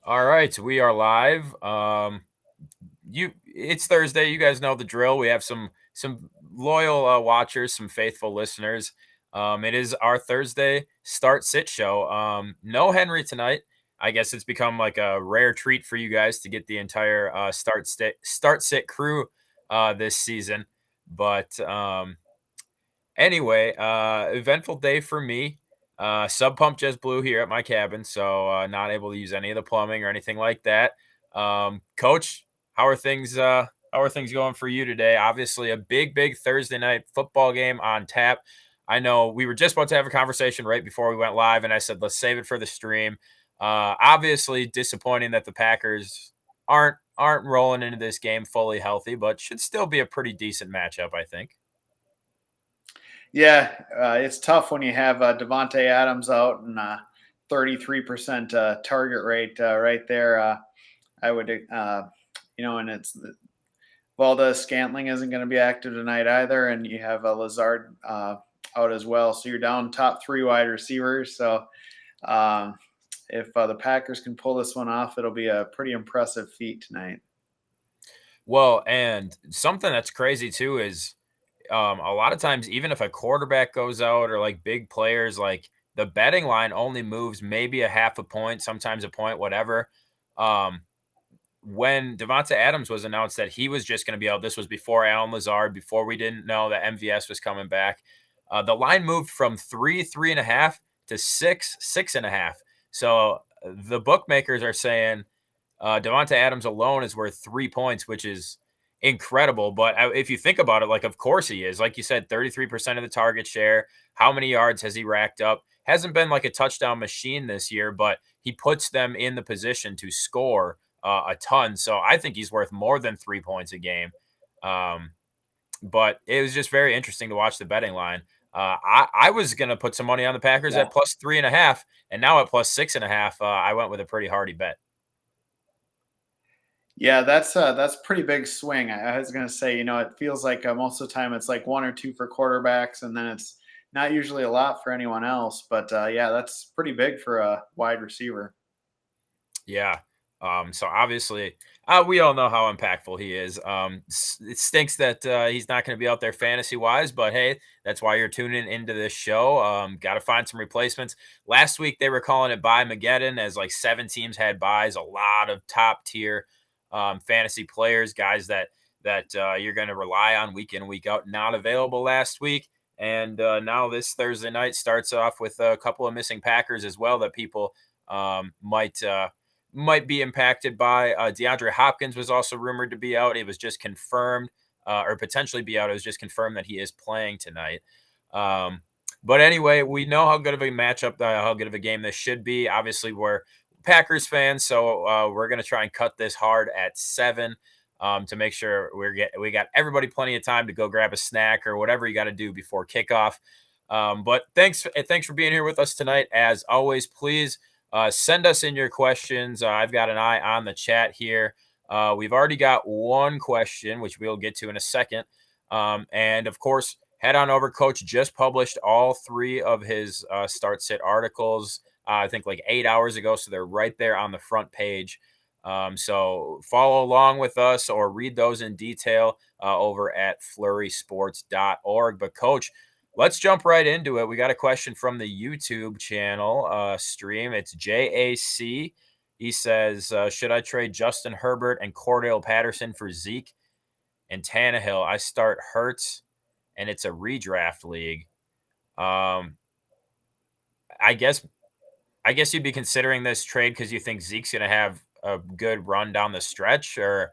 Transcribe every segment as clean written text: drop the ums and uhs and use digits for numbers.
All right, we are live. It's Thursday. You guys know the drill. We have some loyal watchers, some faithful listeners. It is our Thursday start sit show. No Henry tonight. I guess it's become like a rare treat for you guys to get the entire start sit crew this season. But anyway, eventful day for me. Sub pump just blew here at my cabin, so not able to use any of the plumbing or anything like that. Coach, how are things? How are things going for you today? Obviously, a big Thursday night football game on tap. I know we were just about to have a conversation right before we went live, and I said let's save it for the stream. Obviously, disappointing that the Packers aren't rolling into this game fully healthy, but should still be a pretty decent matchup, I think. Yeah, it's tough when you have Devonta Adams out and 33% target rate right there. I would, and it's Valdez Scantling isn't going to be active tonight either, and you have Lazard out as well. So you're down top three wide receivers. So um, if the Packers can pull this one off, it'll be a pretty impressive feat tonight. Well, and something that's crazy too is a lot of times, even if a quarterback goes out or like big players, like the betting line only moves maybe a half a point, sometimes a point, whatever. Um, when Devonta Adams was announced that he was just going to be out, this was before Alan Lazard, before we didn't know that MVS was coming back. The line moved from 3.5 to 6.5. So the bookmakers are saying Devonta Adams alone is worth 3 points, which is incredible. But if you think about it, like, of course he is. Like you said, 33% of the target share. How many yards has he racked up? Hasn't been like a touchdown machine this year, but he puts them in the position to score a ton. So I think he's worth more than 3 points a game. Um, but it was just very interesting to watch the betting line. I was going to put some money on the Packers Yeah. at plus 3.5, and now at plus 6.5. I went with a pretty hardy bet. Yeah, that's pretty big swing. I was gonna say, it feels like most of the time it's like one or two for quarterbacks, and then it's not usually a lot for anyone else. But yeah, that's pretty big for a wide receiver. Yeah. So obviously, we all know how impactful he is. It stinks that he's not going to be out there fantasy wise, but hey, that's why you're tuning into this show. Got to find some replacements. Last week they were calling it bye Mageddon, as like 7 teams had buys. A lot of top tier fantasy players, guys that you're going to rely on week in week out, not available last week. And now this Thursday night starts off with a couple of missing Packers as well that people might be impacted by. Deandre Hopkins was also rumored to be out. It was just confirmed, or potentially be out. It was just confirmed that he is playing tonight. Um, but anyway, we know how good of a matchup, how good of a game this should be. Obviously, we're Packers fans, so we're going to try and cut this hard at 7 to make sure we got everybody plenty of time to go grab a snack or whatever you got to do before kickoff. But thanks for being here with us tonight. As always, please send us in your questions. I've got an eye on the chat here. We've already got one question, which we'll get to in a second. And of course, head on over. Coach just published all 3 of his start sit articles, I think like 8 hours ago. So they're right there on the front page. So follow along with us or read those in detail over at flurrysports.org. But Coach, let's jump right into it. We got a question from the YouTube channel stream. It's JAC. He says, should I trade Justin Herbert and Cordell Patterson for Zeke and Tannehill? I start Hurts, and it's a redraft league. Um, I guess you'd be considering this trade because you think Zeke's going to have a good run down the stretch, or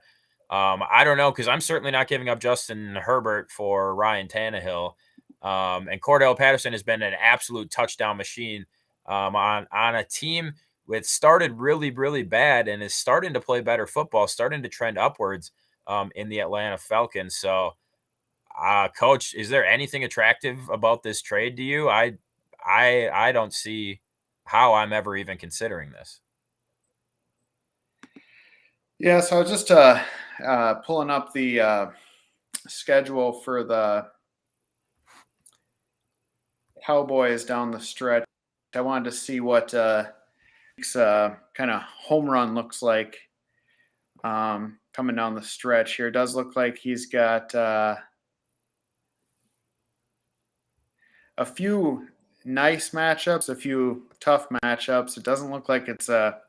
I don't know, because I'm certainly not giving up Justin Herbert for Ryan Tannehill. And Cordell Patterson has been an absolute touchdown machine on a team with started really bad and is starting to play better football, starting to trend upwards in the Atlanta Falcons. So, Coach, is there anything attractive about this trade to you? I don't see how I'm ever even considering this. Yeah, so I was just pulling up the schedule for the Cowboys down the stretch. I wanted to see what kind of home run looks like coming down the stretch here. It does look like he's got a few nice matchups, a few tough matchups. It doesn't look like it's a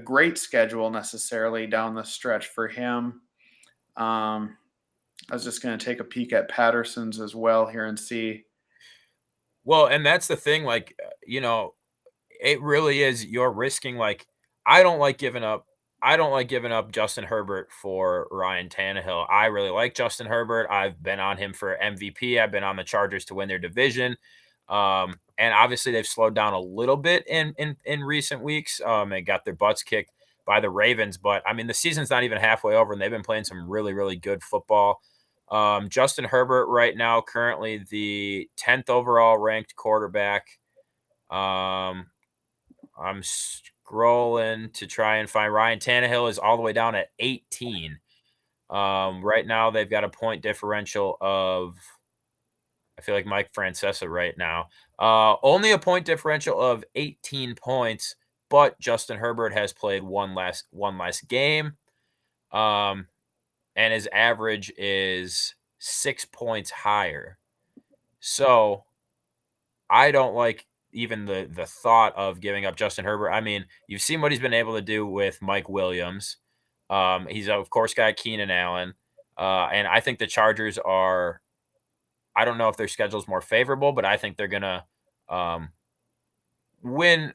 great schedule necessarily down the stretch for him. I was just going to take a peek at Patterson's as well here and see. Well, and that's the thing, like, it really is you're risking, like, I don't like giving up Justin Herbert for Ryan Tannehill. I really like Justin Herbert. I've been on him for MVP. I've been on the Chargers to win their division. And obviously they've slowed down a little bit in recent weeks. And got their butts kicked by the Ravens, but I mean the season's not even halfway over, and they've been playing some really, really good football. Justin Herbert right now, currently the 10th overall ranked quarterback. I'm scrolling to try and find Ryan Tannehill is all the way down at 18. Right now they've got a point differential of, I feel like Mike Francesa right now. Only a point differential of 18 points, but Justin Herbert has played one less game. And his average is 6 points higher. So I don't like even the thought of giving up Justin Herbert. I mean, you've seen what he's been able to do with Mike Williams. He's of course got Keenan Allen. And I think the Chargers are, I don't know if their schedule's more favorable, but I think they're gonna win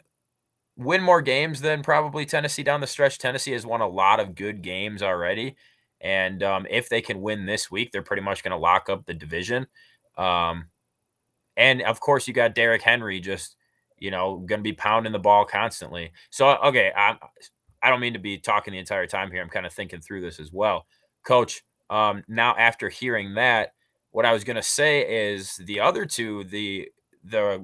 more games than probably Tennessee down the stretch. Tennessee has won a lot of good games already. And if they can win this week, they're pretty much going to lock up the division. And of course, you got Derrick Henry just, going to be pounding the ball constantly. So, okay, I don't mean to be talking the entire time here. I'm kind of thinking through this as well. Coach, now after hearing that, what I was going to say is the other two, the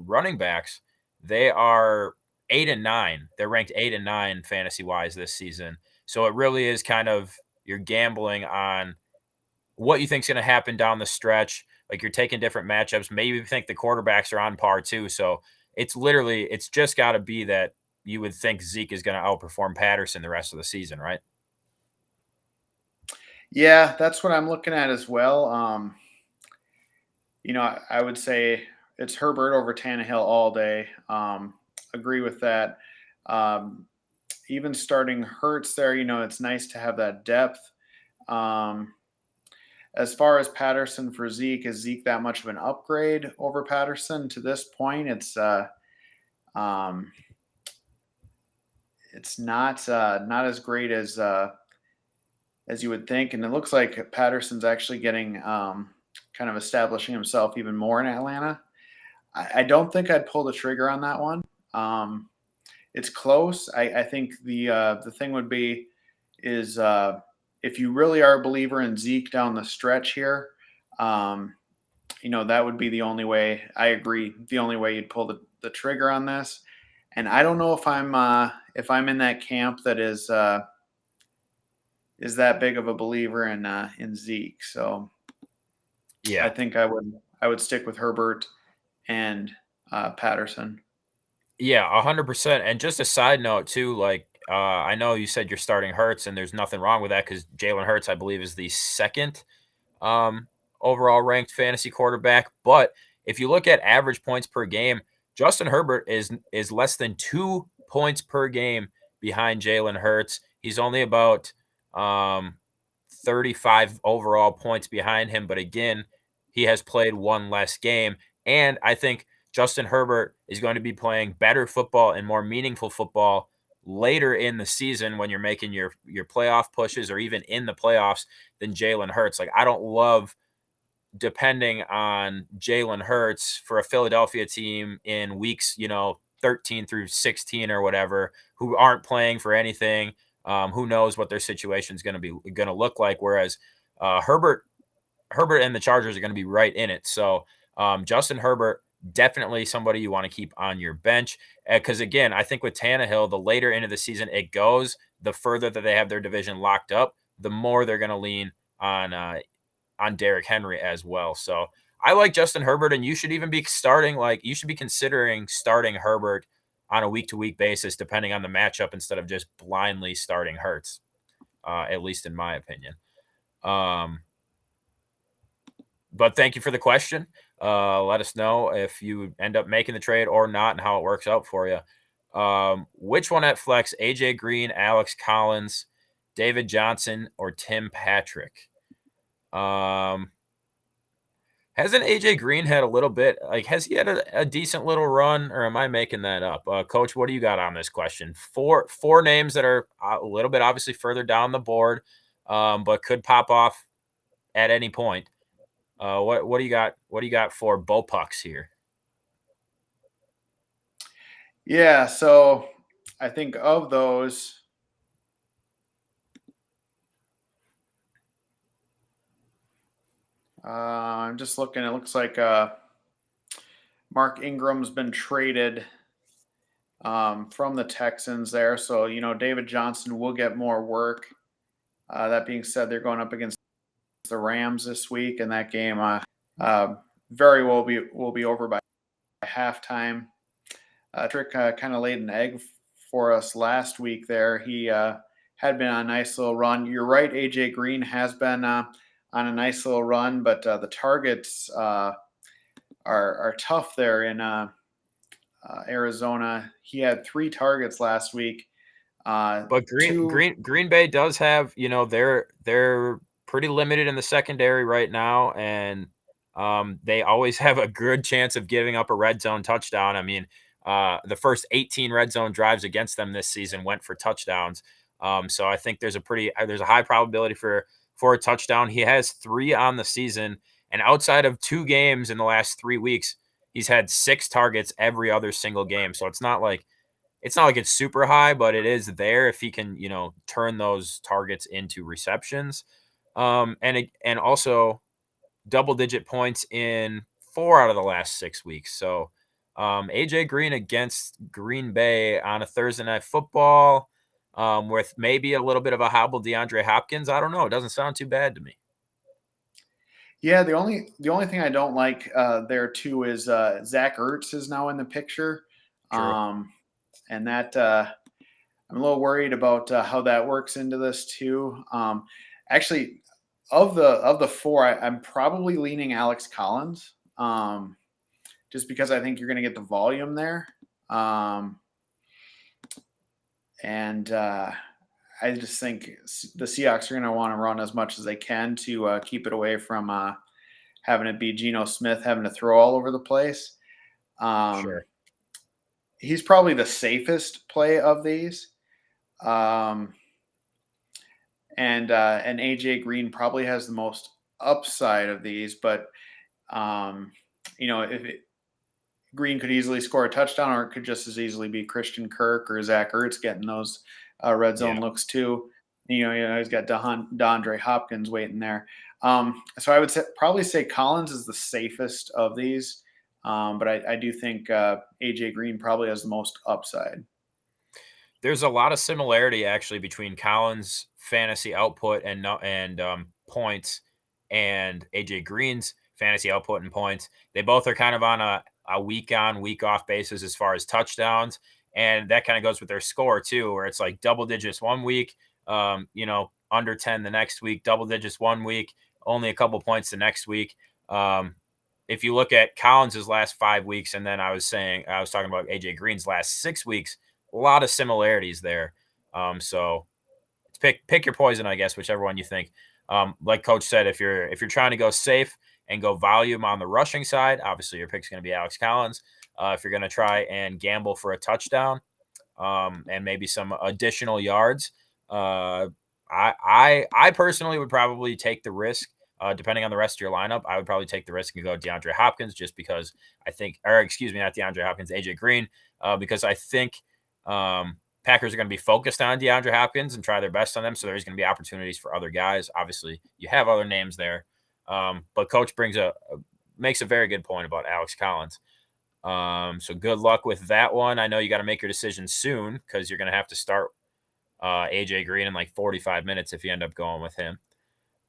running backs, they are 8 and 9. They're ranked 8 and 9 fantasy wise this season. So it really is kind of, you're gambling on what you think is going to happen down the stretch. Like you're taking different matchups. Maybe you think the quarterbacks are on par too. So it's just got to be that you would think Zeke is going to outperform Patterson the rest of the season, right? Yeah, that's what I'm looking at as well. I would say it's Herbert over Tannehill all day. Agree with that. Even starting Hurts there, it's nice to have that depth. As far as Patterson for Zeke, is Zeke that much of an upgrade over Patterson to this point? It's not as great as you would think, and it looks like Patterson's actually getting kind of establishing himself even more in Atlanta. I don't think I'd pull the trigger on that one. It's close. I think the thing would be is if you really are a believer in Zeke down the stretch here, that would be the only way. I agree. The only way you'd pull the trigger on this. And I don't know if I'm in that camp that is that big of a believer in Zeke. So Yeah. I think I would stick with Herbert and Patterson. Yeah, 100%. And just a side note too, like I know you said you're starting Hurts, and there's nothing wrong with that because Jalen Hurts, I believe, is the second overall ranked fantasy quarterback. But if you look at average points per game, Justin Herbert is less than 2 points per game behind Jalen Hurts. He's only about 35 overall points behind him. But again, he has played one less game. And I think Justin Herbert is going to be playing better football and more meaningful football later in the season when you're making your playoff pushes or even in the playoffs than Jalen Hurts. Like, I don't love depending on Jalen Hurts for a Philadelphia team in weeks, 13 through 16 or whatever, who aren't playing for anything. Who knows what their situation is going to look like. Whereas Herbert and the Chargers are going to be right in it. So Justin Herbert, definitely somebody you want to keep on your bench. Because again, I think with Tannehill, the later into the season it goes, the further that they have their division locked up, the more they're going to lean on Derrick Henry as well. So I like Justin Herbert, and you should even be considering starting Herbert on a week-to-week basis, depending on the matchup, instead of just blindly starting Hurts, at least in my opinion. But thank you for the question. Let us know if you end up making the trade or not and how it works out for you. Which one at flex? AJ Green, Alex Collins, David Johnson, or Tim Patrick? Hasn't AJ Green had a little bit, like, has he had a decent little run, or am I making that up? Coach, what do you got on this question? Four names that are a little bit obviously further down the board, but could pop off at any point. What do you got? What do you got for Bullpucks here? Yeah, so I think of those, I'm just looking. It looks like Mark Ingram's been traded from the Texans there, so David Johnson will get more work. That being said, they're going up against the Rams this week, and that game very well will be over by halftime. Trick kind of laid an egg for us last week there. He had been on a nice little run. You're right, AJ Green has been on a nice little run, but the targets are tough there in Arizona. He had 3 targets last week. But Green Bay does have, they're pretty limited in the secondary right now, and they always have a good chance of giving up a red zone touchdown. I mean, the first 18 red zone drives against them this season went for touchdowns. So I think there's a high probability for a touchdown. He has 3 on the season, and outside of 2 games in the last 3 weeks, he's had 6 targets every other single game. So it's not like it's super high, but it is there if he can, turn those targets into receptions. And also double-digit points in 4 out of the last 6 weeks. So AJ Green against Green Bay on a Thursday Night Football, with maybe a little bit of a hobble Deandre Hopkins. I don't know. It doesn't sound too bad to me. Yeah, the only thing I don't like there too is Zach Ertz is now in the picture. True. And that I'm a little worried about how that works into this too. Actually, of the 4, I'm probably leaning Alex Collins, just because I think you're going to get the volume there, and I just think the Seahawks are going to want to run as much as they can to keep it away from having it be Geno Smith having to throw all over the place. Sure. He's probably the safest play of these. And AJ Green probably has the most upside of these, but Green could easily score a touchdown, or it could just as easily be Christian Kirk or Zach Ertz getting those red zone looks too. He's got Deandre Hopkins waiting there. So I would probably say Collins is the safest of these. But I do think AJ Green probably has the most upside. There's a lot of similarity actually between Collins' fantasy output and points and AJ Green's fantasy output and points. They both are kind of on a week on, week off basis as far as touchdowns. And that kind of goes with their score too, where it's like double digits one week, under 10 the next week, double digits one week, only a couple points the next week. If you look at Collins' last 5 weeks, and then I was talking about AJ Green's last 6 weeks, a lot of similarities there. So pick your poison, I guess, whichever one you think. Like Coach said, if you're trying to go safe and go volume on the rushing side, obviously your pick's going to be Alex Collins. If you're going to try and gamble for a touchdown, and maybe some additional yards, I personally would probably take the risk. Depending on the rest of your lineup, I would probably take the risk and go Deandre Hopkins, just because I think, or excuse me, not DeAndre Hopkins, AJ Green, because I think Packers are going to be focused on DeAndre Hopkins and try their best on them. So there's going to be opportunities for other guys. Obviously, you have other names there, but Coach makes a very good point about Alex Collins. So good luck with that one. I know you got to make your decision soon, because you're going to have to start AJ Green in like 45 minutes if you end up going with him.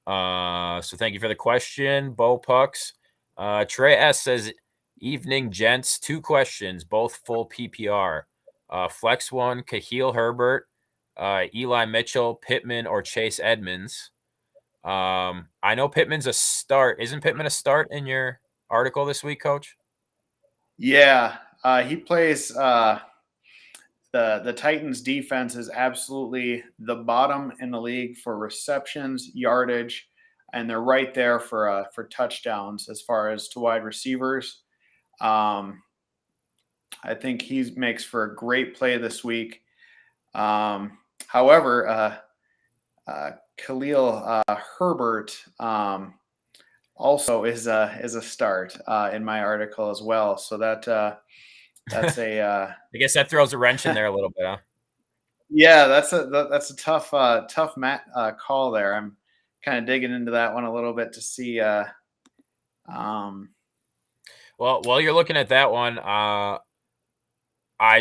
So thank you for the question, Bo Pucks. Trey S says, "Evening, gents. 2 questions, both full PPR. Flex one, Khalil Herbert, Eli Mitchell, Pittman, or Chase Edmonds. I know Pittman's a start. Isn't Pittman a start in your article this week, Coach? Yeah, he plays. The Titans defense is absolutely the bottom in the league for receptions, yardage, and they're right there for touchdowns as far as to wide receivers. Um, I think he makes for a great play this week. However, Khalil Herbert also is a start in my article as well. So that's a I guess that throws a wrench in there a little bit, huh? yeah, that's a tough call there. I'm kind of digging into that one a little bit to see. Well, while you're looking at that one, I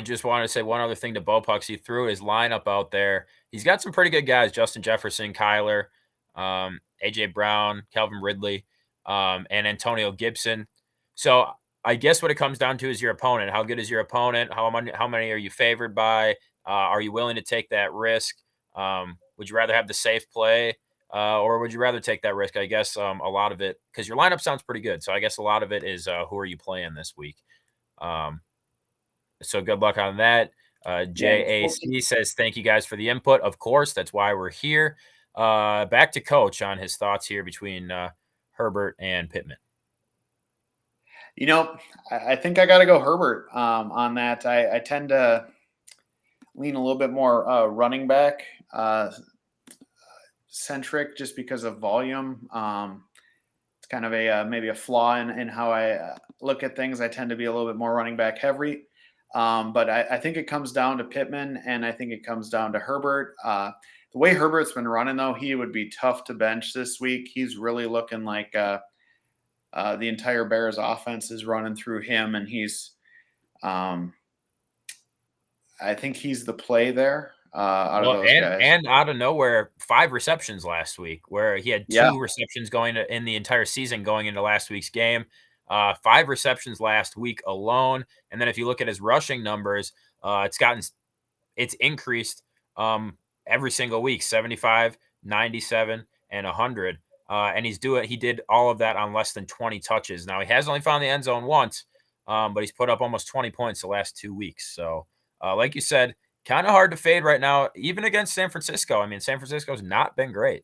just want to say one other thing to Bopucks. He threw his lineup out there. He's got some pretty good guys: Justin Jefferson, Kyler, AJ Brown, Calvin Ridley, and Antonio Gibson. So I guess what it comes down to is your opponent. How good is your opponent? How many are you favored by? Are you willing to take that risk? Would you rather have the safe play, or would you rather take that risk? I guess a lot of it, because your lineup sounds pretty good. So I guess a lot of it is who are you playing this week? So good luck on that. JAC says, thank you guys for the input. Of course, that's why we're here. Back to Coach on his thoughts here between Herbert and Pittman. I think I got to go Herbert on that. I tend to lean a little bit more running back centric just because of volume. It's kind of a maybe a flaw in how I look at things. I tend to be a little bit more running back heavy. But I think it comes down to Pittman, and I think it comes down to Herbert. The way Herbert's been running, though, he would be tough to bench this week. He's really looking like the entire Bears offense is running through him, and he's I think he's the play there out of those guys. And out of nowhere, 5 receptions last week, where he had 2 receptions in the entire season going into last week's game. 5 receptions last week alone. And then if you look at his rushing numbers, it's increased every single week, 75, 97, and 100. And he did all of that on less than 20 touches. Now, he has only found the end zone once, but he's put up almost 20 points the last 2 weeks. So, like you said, kind of hard to fade right now, even against San Francisco. I mean, San Francisco's not been great.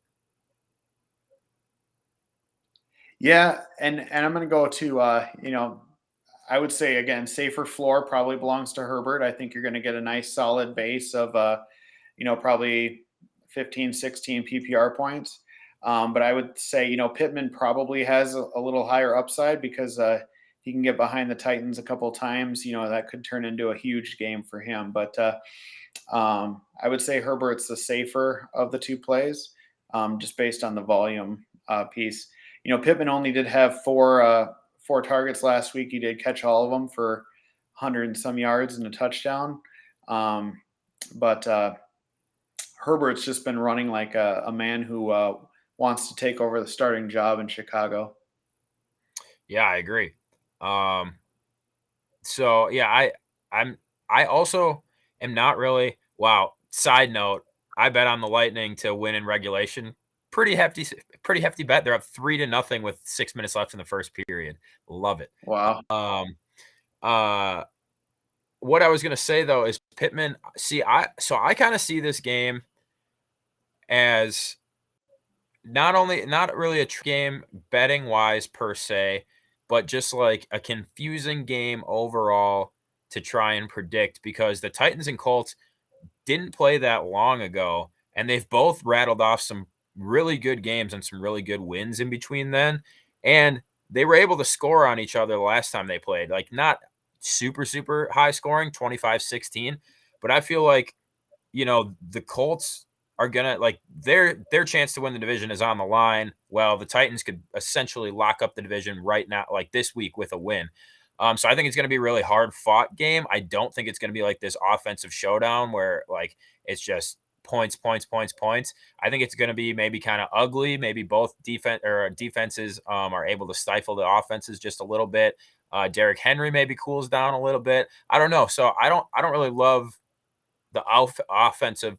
Yeah, and I'm going to go to I would say again, safer floor probably belongs to Herbert. I think you're going to get a nice solid base of probably 15, 16 PPR points. But I would say Pittman probably has a little higher upside because he can get behind the Titans a couple of times. That could turn into a huge game for him. But I would say Herbert's the safer of the two plays, just based on the volume piece. Pittman only did have four targets last week. He did catch all of them for 100 and some yards and a touchdown. But Herbert's just been running like a man who wants to take over the starting job in Chicago. Yeah, I agree. So yeah, I also am not really. Wow. Side note, I bet on the Lightning to win in regulation. Pretty hefty bet. They're up 3-0 with 6 minutes left in the first period. Love it. Wow. What I was gonna say though is Pittman. I kind of see this game as not really a game betting wise per se, but just like a confusing game overall to try and predict, because the Titans and Colts didn't play that long ago, and they've both rattled off some really good games and some really good wins in between then. And they were able to score on each other the last time they played. Like, not super, super high scoring, 25-16. But I feel like, the Colts are going to, like, their chance to win the division is on the line. Well, the Titans could essentially lock up the division right now, like this week, with a win. So I think it's going to be a really hard fought game. I don't think it's going to be like this offensive showdown where like it's just points. I think it's going to be maybe kind of ugly. Maybe both defenses are able to stifle the offenses just a little bit. Derrick Henry maybe cools down a little bit. I don't know. So I don't really love the offensive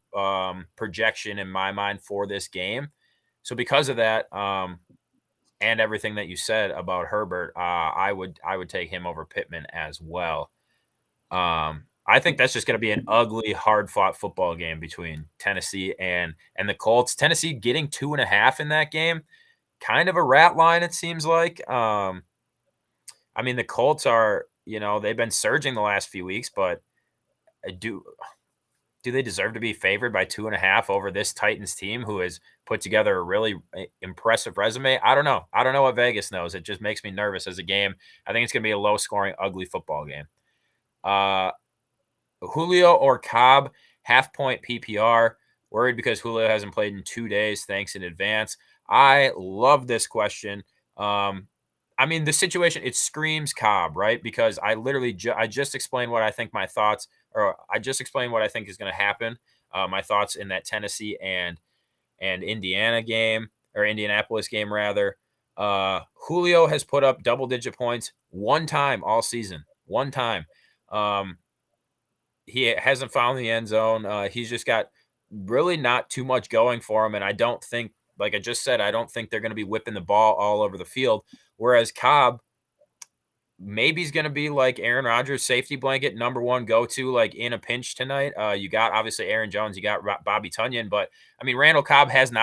projection in my mind for this game. So because of that, and everything that you said about Herbert, I would take him over Pittman as well. I think that's just going to be an ugly, hard-fought football game between Tennessee and the Colts. Tennessee getting 2.5 in that game, kind of a rat line, it seems like. I mean, the Colts are, they've been surging the last few weeks, but do they deserve to be favored by 2.5 over this Titans team who has put together a really impressive resume? I don't know. I don't know what Vegas knows. It just makes me nervous as a game. I think it's going to be a low-scoring, ugly football game. Julio or Cobb, half-point PPR. Worried because Julio hasn't played in 2 days. Thanks in advance. I love this question. I mean, the situation, it screams Cobb, right? Because I literally I just explained what I think I just explained what I think is going to happen. My thoughts in that Tennessee and Indiana game, or Indianapolis game rather. Julio has put up double-digit points one time all season. One time. He hasn't found the end zone. He's just got really not too much going for him, and I don't think, like I just said, I don't think they're going to be whipping the ball all over the field. Whereas Cobb, maybe he's going to be like Aaron Rodgers' safety blanket, number one go-to, like in a pinch tonight. You got obviously Aaron Jones, you got Bobby Tunyon, but I mean Randall Cobb hasn't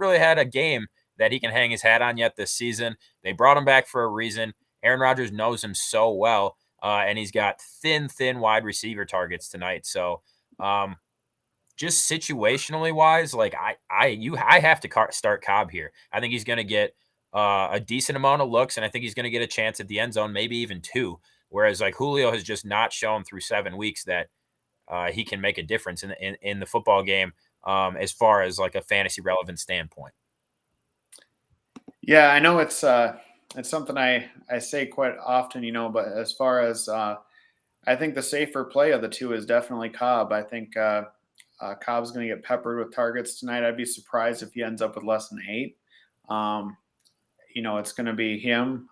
really had a game that he can hang his hat on yet this season. They brought him back for a reason. Aaron Rodgers knows him so well, and he's got thin wide receiver targets tonight. So, just situationally wise, like I have to start Cobb here. I think he's going to get a decent amount of looks, and I think he's going to get a chance at the end zone, maybe even 2. Whereas like Julio has just not shown through 7 weeks that he can make a difference in the football game, as far as like a fantasy relevant standpoint. Yeah, I know it's something I say quite often, but as far as I think the safer play of the two is definitely Cobb. I think Cobb's going to get peppered with targets tonight. I'd be surprised if he ends up with less than 8. It's going to be him,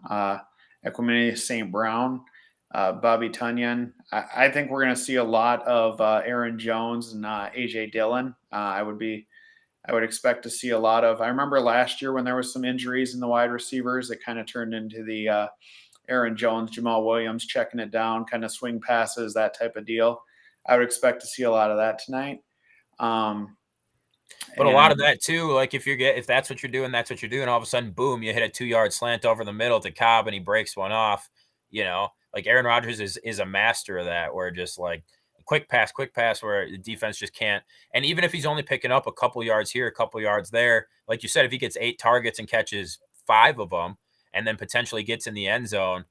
Equimini St. Brown, Bobby Tunyon. I think we're going to see a lot of Aaron Jones and A.J. Dillon. I would expect to see a lot of. I remember last year when there was some injuries in the wide receivers, it kind of turned into the Aaron Jones, Jamal Williams checking it down, kind of swing passes, that type of deal. I would expect to see a lot of that tonight. But a lot of that too, like if that's what you're doing, that's what you're doing. All of a sudden, boom, you hit a 2-yard slant over the middle to Cobb, and he breaks one off. Like Aaron Rodgers is a master of that, where just like quick pass, where the defense just can't. And even if he's only picking up a couple yards here, a couple yards there, like you said, if he gets 8 targets and catches 5 of them, and then potentially gets in the end zone,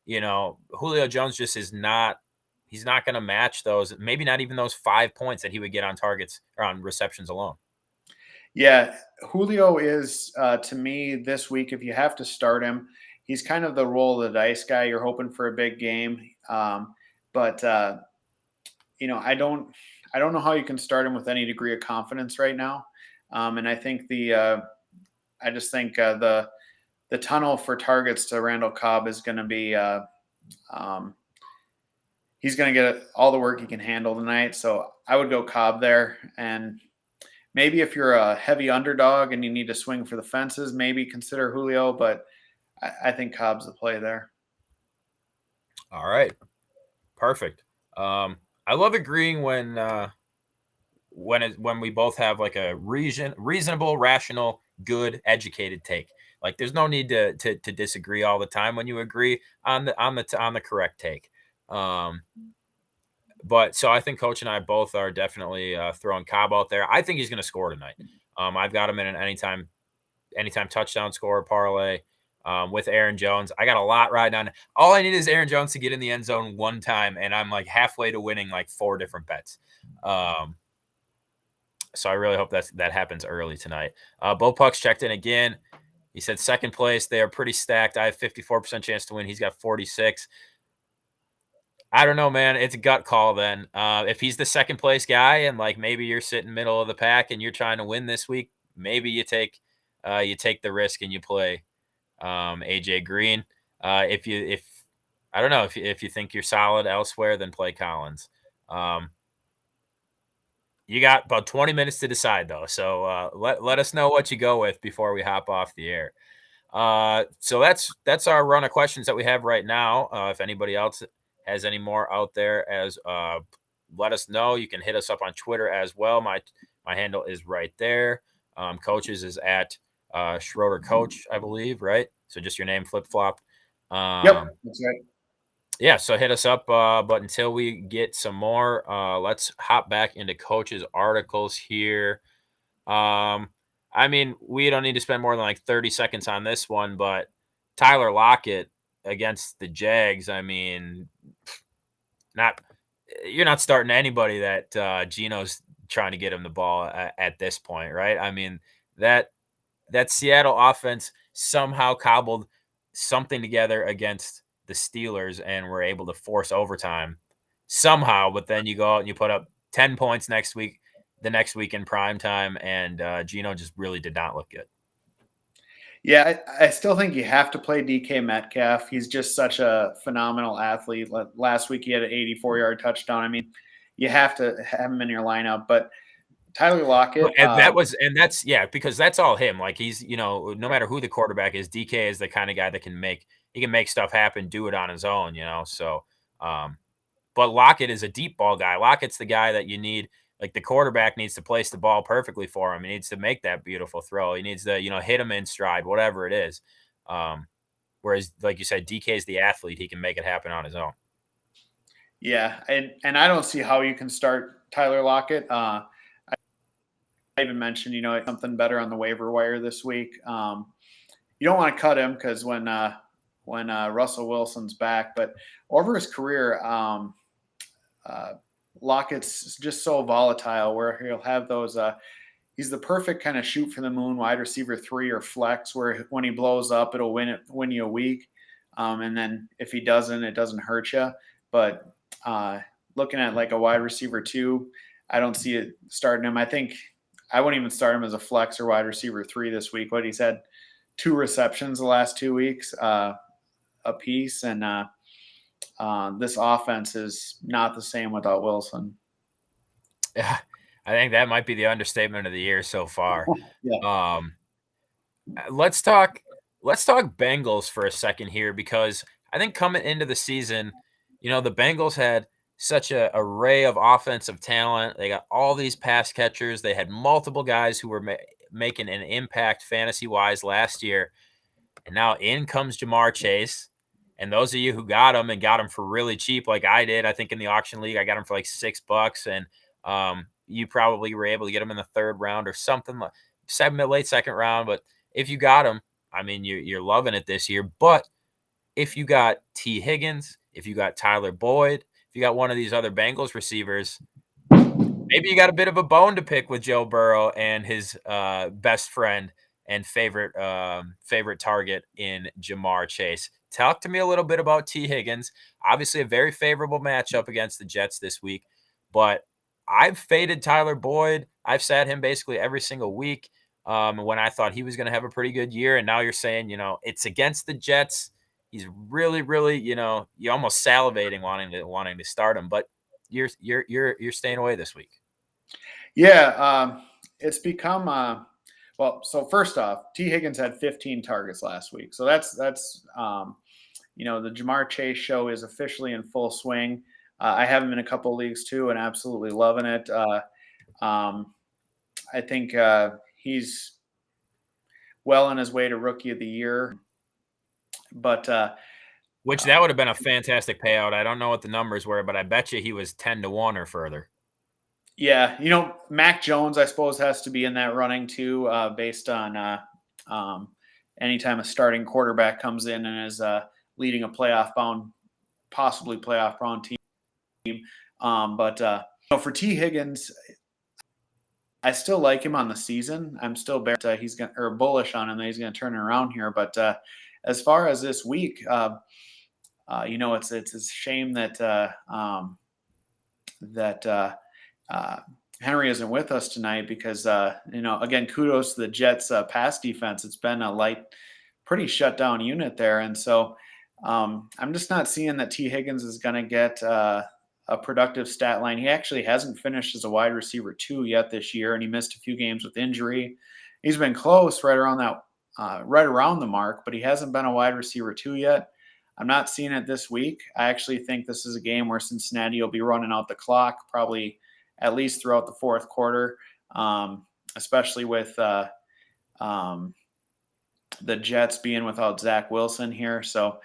Julio Jones just is not. He's not going to match those. Maybe not even those 5 points that he would get on targets or on receptions alone. Yeah, Julio is, to me, this week, if you have to start him, he's kind of the roll of the dice guy. You're hoping for a big game. But I don't know how you can start him with any degree of confidence right now. And I think the tunnel for targets to Randall Cobb is going to be, he's going to get all the work he can handle tonight. So I would go Cobb there. And maybe if you're a heavy underdog and you need to swing for the fences, maybe consider Julio, but I think Cobb's the play there. All right. Perfect. I love agreeing when we both have like a reasonable, rational, good, educated take. Like there's no need to disagree all the time when you agree on the correct take. But so I think Coach and I both are definitely throwing Cobb out there. I think he's going to score tonight. I've got him in an anytime touchdown score parlay with Aaron Jones. I got a lot riding on. All I need is Aaron Jones to get in the end zone one time, and I'm like halfway to winning like 4 different bets. So I really hope that happens early tonight. Bo Pucks checked in again. He said second place. They are pretty stacked. I have 54% chance to win. He's got 46. I don't know, man. It's a gut call then. If he's the second place guy and like maybe you're sitting middle of the pack and you're trying to win this week, maybe you take the risk and you play AJ Green. If I don't know if you think you're solid elsewhere, then play Collins. You got about 20 minutes to decide though, so let us know what you go with before we hop off the air. So that's our run of questions that we have right now. If anybody else has any more out there, let us know. You can hit us up on Twitter as well. My handle is right there. Coaches is at Schroeder Coach, I believe, right? So just your name flip flopped. Yep, that's right. Yeah, so hit us up. But until we get some more, let's hop back into Coach's articles here. I mean, we don't need to spend more than like 30 seconds on this one, but Tyler Lockett against the Jags, I mean, you're not starting anybody that Geno's trying to get him the ball at this point, right? I mean, that Seattle offense somehow cobbled something together against the Steelers and were able to force overtime somehow, but then you go out and you put up 10 points the next week in prime time, and Geno just really did not look good. Yeah, I still think you have to play DK Metcalf. He's just such a phenomenal athlete. Last week he had an 84-yard touchdown. I mean, you have to have him in your lineup. But Tyler Lockett, because that's all him. Like he's, no matter who the quarterback is, DK is the kind of guy that can make stuff happen, do it on his own, So, but Lockett is a deep ball guy. Lockett's the guy that you need. Like the quarterback needs to place the ball perfectly for him. He needs to make that beautiful throw. He needs to, hit him in stride, whatever it is. Whereas, like you said, DK is the athlete. He can make it happen on his own. Yeah, and I don't see how you can start Tyler Lockett. I even mentioned, something better on the waiver wire this week. You don't want to cut him because when Russell Wilson's back, but over his career, Lockett's just so volatile where he'll have those. He's the perfect kind of shoot for the moon wide receiver 3 or flex where when he blows up, it'll win you a week. And then if he doesn't, it doesn't hurt you. But looking at like a wide receiver 2, I don't see it starting him. I think I wouldn't even start him as a flex or wide receiver 3 this week. But he's had 2 receptions the last 2 weeks a piece. And this offense is not the same without Wilson. Yeah, I think that might be the understatement of the year so far. Yeah. Let's talk Bengals for a second here, because I think coming into the season, the Bengals had such an array of offensive talent. They got all these pass catchers. They had multiple guys who were making an impact fantasy-wise last year. And now in comes Jamar Chase. And those of you who got him and got him for really cheap, like I did, I think in the auction league, I got him for like $6. And you probably were able to get him in the 3rd round or something, like late 2nd round. But if you got him, I mean, you're loving it this year. But if you got T. Higgins, if you got Tyler Boyd, if you got one of these other Bengals receivers, maybe you got a bit of a bone to pick with Joe Burrow and his best friend and favorite target in Jamar Chase. Talk to me a little bit about T. Higgins. Obviously, a very favorable matchup against the Jets this week, but I've faded Tyler Boyd. I've sat him basically every single week when I thought he was going to have a pretty good year, and now you're saying, it's against the Jets. He's really, really, you're almost salivating wanting to start him, but you're staying away this week. Yeah, it's become well. So first off, T. Higgins had 15 targets last week, so that's the Jamar Chase show is officially in full swing. I have him in a couple of leagues too, and absolutely loving it. I think he's well on his way to Rookie of the Year, but which that would have been a fantastic payout. I don't know what the numbers were, but I bet you he was 10-1 or further. Yeah, Mac Jones, I suppose, has to be in that running too, based on anytime a starting quarterback comes in and is leading a possibly playoff-bound team. But for T. Higgins, I still like him on the season. I'm still bullish on him that he's going to turn it around here. But as far as this week, it's a shame that Henry isn't with us tonight because, again, kudos to the Jets pass defense. It's been a pretty shut down unit there. And so I'm just not seeing that T. Higgins is going to get a productive stat line. He actually hasn't finished as a wide receiver 2 yet this year, and he missed a few games with injury. He's been close right around the mark, but he hasn't been a wide receiver 2 yet. I'm not seeing it this week. I actually think this is a game where Cincinnati will be running out the clock, probably at least throughout the fourth quarter, especially with the Jets being without Zach Wilson here. So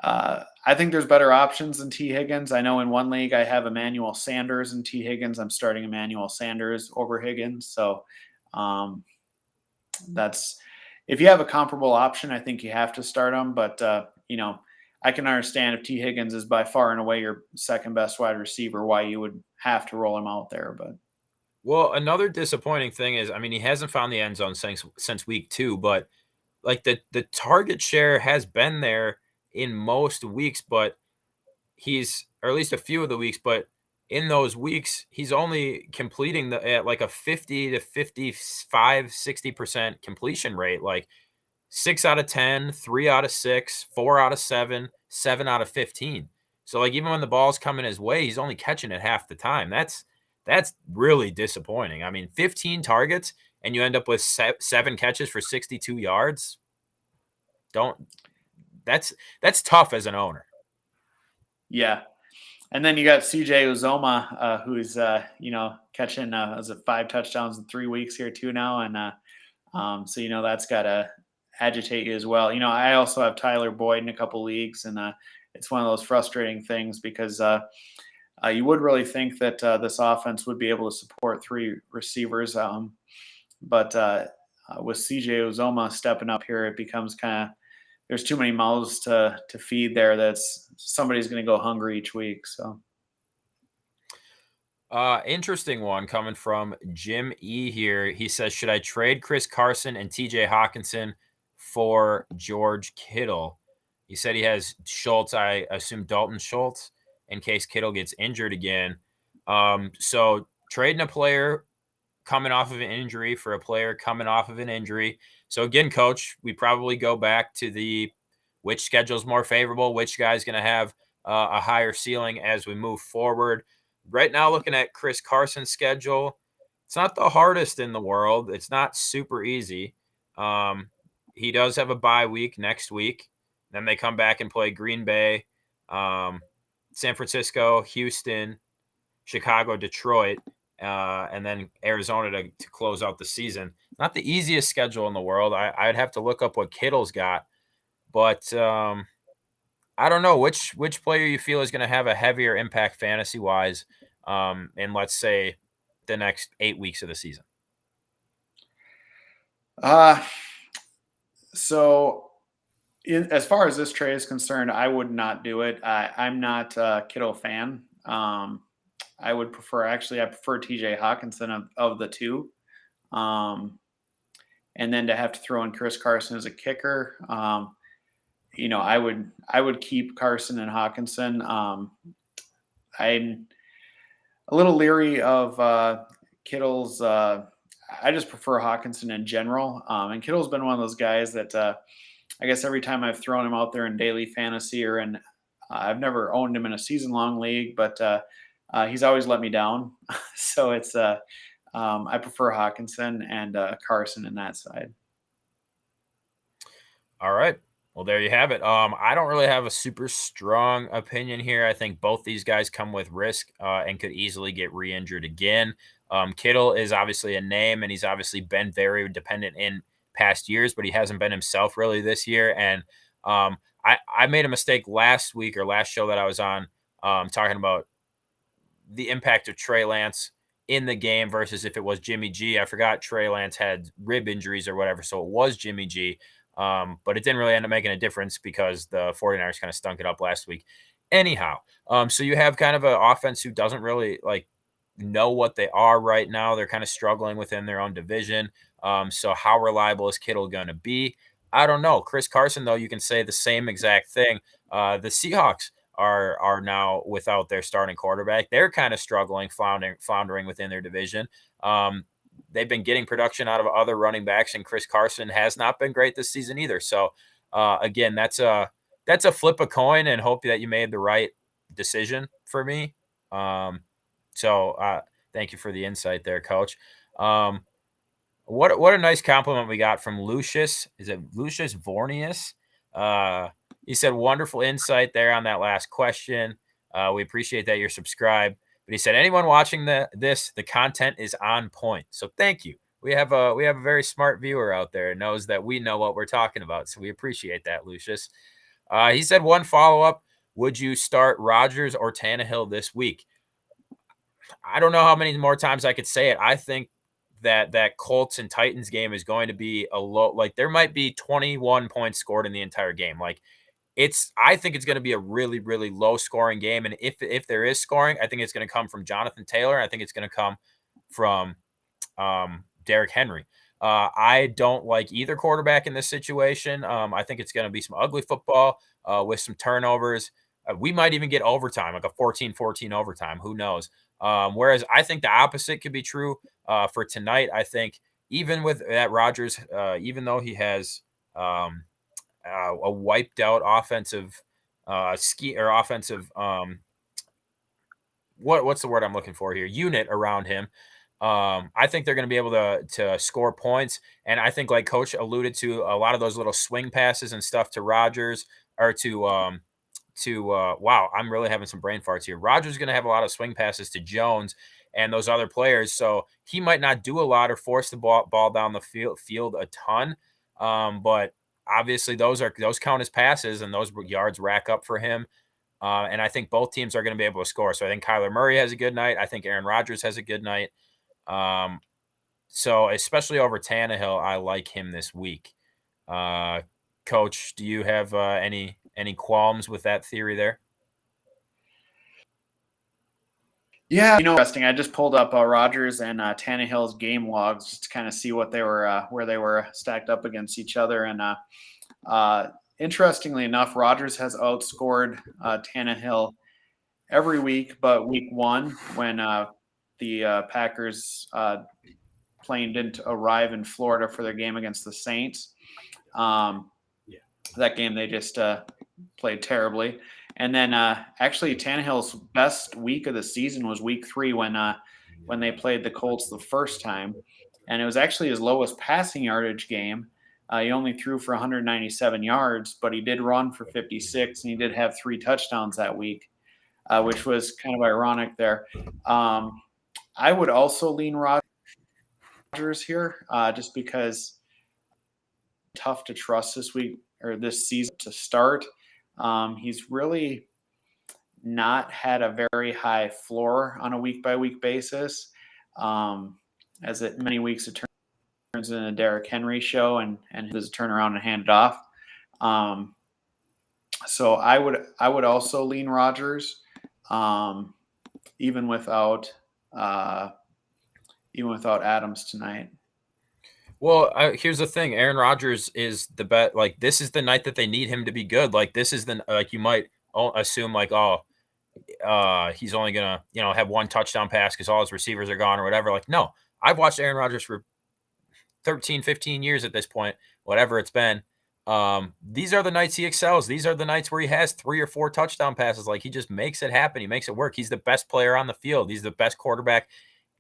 I think there's better options than T. Higgins. I know in one league I have Emmanuel Sanders and T. Higgins. I'm starting Emmanuel Sanders over Higgins. So that's if you have a comparable option, I think you have to start him. But I can understand if T. Higgins is by far and away your second best wide receiver, why you would have to roll him out there. But Well, another disappointing thing is, I mean, he hasn't found the end zone since week 2, but like the target share has been there in most weeks, but or at least a few of the weeks, but in those weeks, he's only completing at like a 50 to 55, 60% completion rate, like 6 out of 10, 3 out of 6, 4 out of 7, 7 out of 15. So like even when the ball's coming his way, he's only catching it half the time. That's really disappointing. I mean, 15 targets and you end up with 7 catches for 62 yards. That's tough as an owner. yeah. And then you got CJ Uzoma, who's catching 5 touchdowns in 3 weeks here too now, and so that's got to agitate you as well. I also have Tyler Boyd in a couple leagues, and it's one of those frustrating things because you would really think that this offense would be able to support 3 receivers, but with CJ Uzoma stepping up here, it becomes kind of there's too many mouths to feed there. That's somebody's going to go hungry each week. So, interesting one coming from Jim E here. He says, should I trade Chris Carson and TJ Hawkinson for George Kittle? He said he has Schultz, I assume Dalton Schultz, in case Kittle gets injured again. So trading a player coming off of an injury for a player coming off of an injury. So again, coach, we probably go back to which schedule is more favorable, which guy's going to have a higher ceiling as we move forward. Right now, looking at Chris Carson's schedule, it's not the hardest in the world. It's not super easy. He does have a bye week next week. Then they come back and play Green Bay, San Francisco, Houston, Chicago, Detroit, and then Arizona to close out the season. Not the easiest schedule in the world. I'd have to look up what Kittle's got, but I don't know which player you feel is going to have a heavier impact fantasy wise in, let's say, the next 8 weeks of the season. So as far as this trade is concerned, I would not do it. I'm not a Kittle fan. I prefer TJ Hawkinson of the 2. And then to have to throw in Chris Carson as a kicker, I would keep Carson and Hawkinson. I'm a little leery of Kittle's. I just prefer Hawkinson in general. And Kittle's been one of those guys that I guess every time I've thrown him out there in daily fantasy or I've never owned him in a season-long league, but he's always let me down. So it's I prefer Hawkinson and Carson in that side. All right. Well, there you have it. I don't really have a super strong opinion here. I think both these guys come with risk and could easily get re-injured again. Kittle is obviously a name, and he's obviously been very dependent in past years, but he hasn't been himself really this year. And I made a mistake last week or last show that I was on talking about the impact of Trey Lance in the game versus if it was Jimmy G. I forgot Trey Lance had rib injuries or whatever, so it was Jimmy G. But it didn't really end up making a difference because the 49ers kind of stunk it up last week. Anyhow, so you have kind of an offense who doesn't really know what they are right now. They're kind of struggling within their own division. So how reliable is Kittle going to be? I don't know. Chris Carson, though, you can say the same exact thing. The Seahawks are now without their starting quarterback. They're kind of struggling, floundering within their division. They've been getting production out of other running backs, and Chris Carson has not been great this season either. So, again, that's that's a flip a coin and hope that you made the right decision for me. So thank you for the insight there, Coach. What a nice compliment we got from Lucius. Is it Lucius Vornius? He said wonderful insight there on that last question. We appreciate that you're subscribed. But he said anyone watching the content is on point. So thank you. We have a very smart viewer out there and knows that we know what we're talking about. So we appreciate that, Lucius. He said one follow up. Would you start Rodgers or Tannehill this week? I don't know how many more times I could say it. I think that Colts and Titans game is going to be a low. Like there might be 21 points scored in the entire game. Like I think it's going to be a really, really low scoring game. And if there is scoring, I think it's going to come from Jonathan Taylor. I think it's going to come from Derrick Henry. I don't like either quarterback in this situation. I think it's going to be some ugly football with some turnovers. We might even get overtime, like a 14-14 overtime. Who knows? Whereas I think the opposite could be true for tonight. I think even with that Rodgers, even though he has a wiped out offensive offensive what's the word I'm looking for here? Unit around him. I think they're going to be able to score points, and I think, like Coach alluded to, a lot of those little swing passes and stuff to Rodgers or wow, I'm really having some brain farts here. Rodgers is going to have a lot of swing passes to Jones and those other players, so he might not do a lot or force the ball down the field a ton, but obviously those count as passes and those yards rack up for him. And I think both teams are going to be able to score. So I think Kyler Murray has a good night. I think Aaron Rodgers has a good night. So especially over Tannehill, I like him this week. Coach, do you have any qualms with that theory there? Yeah, interesting. I just pulled up Rodgers and Tannehill's game logs just to kind of see what they were where they were stacked up against each other. And interestingly enough, Rodgers has outscored Tannehill every week, but week one when the Packers plane didn't arrive in Florida for their game against the Saints. That game they just played terribly. And then actually Tannehill's best week of the season was week 3 when they played the Colts the first time. And it was actually his lowest passing yardage game. He only threw for 197 yards, but he did run for 56, and he did have 3 touchdowns that week, which was kind of ironic there. I would also lean Rodgers here just because tough to trust this week or this season to start. He's really not had a very high floor on a week-by-week basis. As it many weeks it turns into a Derrick Henry show and does a turnaround and hand it off. So I would also lean Rodgers, even without Adams tonight. Well, here's the thing. Aaron Rodgers is the bet. Like, this is the night that they need him to be good. Like, this is like, you might assume like, he's only going to, have one touchdown pass because all his receivers are gone or whatever. Like, no, I've watched Aaron Rodgers for 13, 15 years at this point, whatever it's been. These are the nights he excels. These are the nights where he has 3 or 4 touchdown passes. Like, he just makes it happen. He makes it work. He's the best player on the field. He's the best quarterback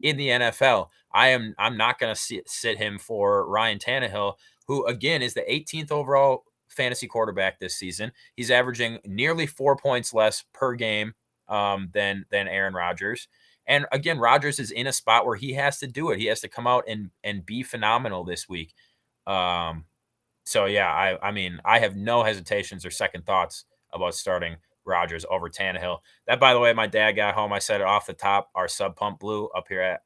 in the NFL. I'm not going to sit him for Ryan Tannehill, who again is the 18th overall fantasy quarterback this season. He's averaging nearly 4 points less per game than Aaron Rodgers. And again, Rodgers is in a spot where he has to do it. He has to come out and be phenomenal this week. So yeah, I mean, I have no hesitations or second thoughts about starting Rodgers over Tannehill. That, by the way, my dad got home. I said it off the top. Our sub pump blew up here at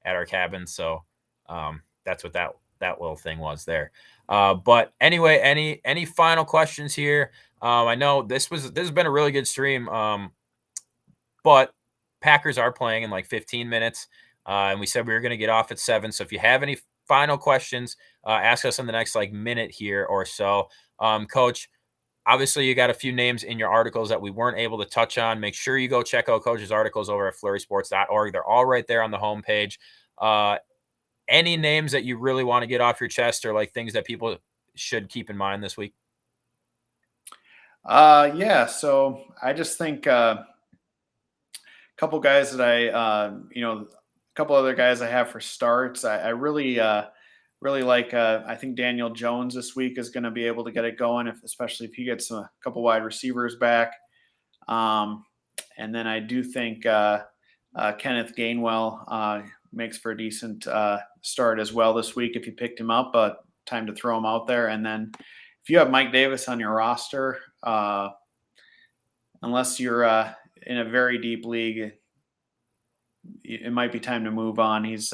our cabin. So that's what that little thing was there. But anyway, any final questions here? I know this has been a really good stream. But Packers are playing in like 15 minutes. And we said we were going to get off at 7. So if you have any final questions, ask us in the next minute here or so. Coach, obviously, you got a few names in your articles that we weren't able to touch on. Make sure you go check out Coach's articles over at flurrysports.org. They're all right there on the homepage. Any names that you really want to get off your chest or things that people should keep in mind this week? Yeah. So I just think a couple guys that a couple other guys I have for starts. I really like. I think Daniel Jones this week is going to be able to get it going, especially if he gets a couple wide receivers back. And then I do think Kenneth Gainwell makes for a decent start as well this week if you picked him up. But time to throw him out there. And then if you have Mike Davis on your roster, unless you're in a very deep league, it might be time to move on. His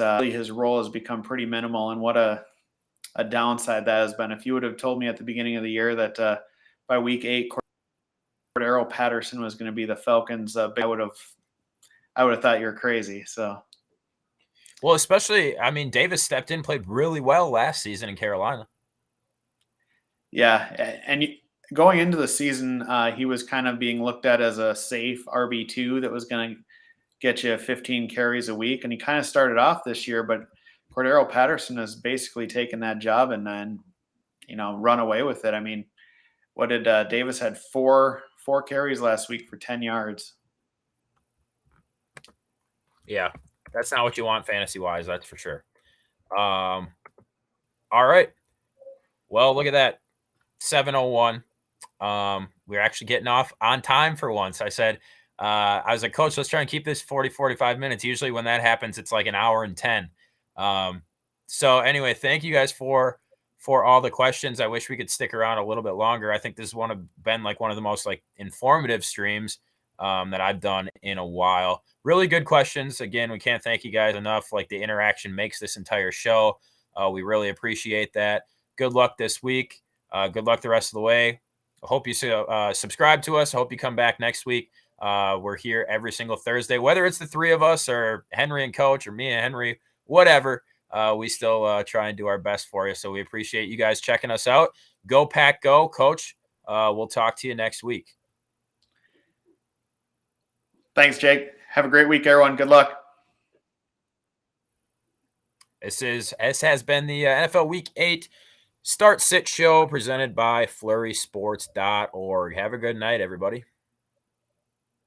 role has become pretty minimal, and what a downside that has been. If you would have told me at the beginning of the year that by week 8, Cordell Patterson was going to be the Falcons, I would have thought you're crazy. So, Well, especially, I mean, Davis stepped in, played really well last season in Carolina. yeah, and going into the season, he was kind of being looked at as a safe RB2 that was going to get you 15 carries a week, and he kind of started off this year, but Cordell Patterson has basically taken that job and then, run away with it. I mean, what did Davis had four carries last week for 10 yards. Yeah, that's not what you want fantasy wise, that's for sure. All right. Well, look at that. 7:01. We're actually getting off on time for once. I said, I was like, Coach, let's try and keep this 40, 45 minutes. Usually when that happens, it's like an hour and 10. So anyway, thank you guys for all the questions. I wish we could stick around a little bit longer. I think this has been like one of the most like informative streams that I've done in a while. Really good questions. Again, we can't thank you guys enough. Like, the interaction makes this entire show. We really appreciate that. Good luck this week. Good luck the rest of the way. I hope you subscribe to us. I hope you come back next week. We're here every single Thursday, whether it's the three of us or Henry and Coach or me and Henry, whatever. We still try and do our best for you. So we appreciate you guys checking us out. Go Pack Go, Coach. We'll talk to you next week. Thanks, Jake. Have a great week, everyone. Good luck. This has been the NFL Week 8 Start Sit Show presented by FlurrySports.org. Have a good night, everybody.